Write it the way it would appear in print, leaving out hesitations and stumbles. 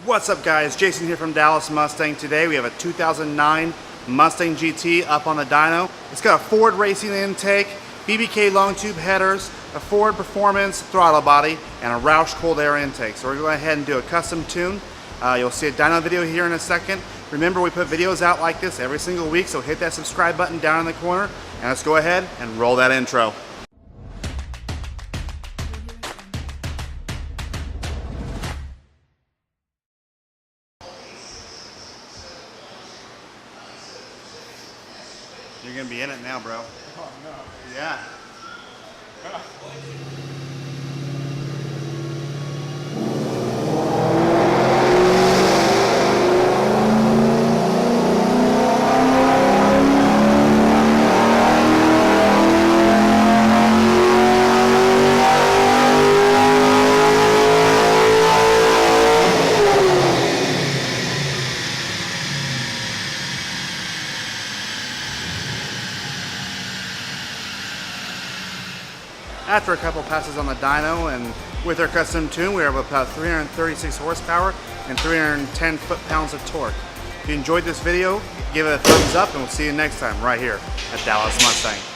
What's up guys, Jason here from Dallas Mustang. Today we have a 2009 Mustang GT up on the dyno. It's got a Ford racing intake, BBK long tube headers, a Ford performance throttle body, and a Roush Cold Air Intake. So we're going to go ahead and do a custom tune. You'll see a dyno video here in a second. Remember, we put videos out like this every single week, so hit that subscribe button down in the corner, and let's go ahead and roll that intro. You're gonna be in it now, bro. Oh no. Yeah. After a couple passes on the dyno and with our custom tune, we were able to put 336 horsepower and 310 foot-pounds of torque. If you enjoyed this video, give it a thumbs up and we'll see you next time right here at Dallas Mustang.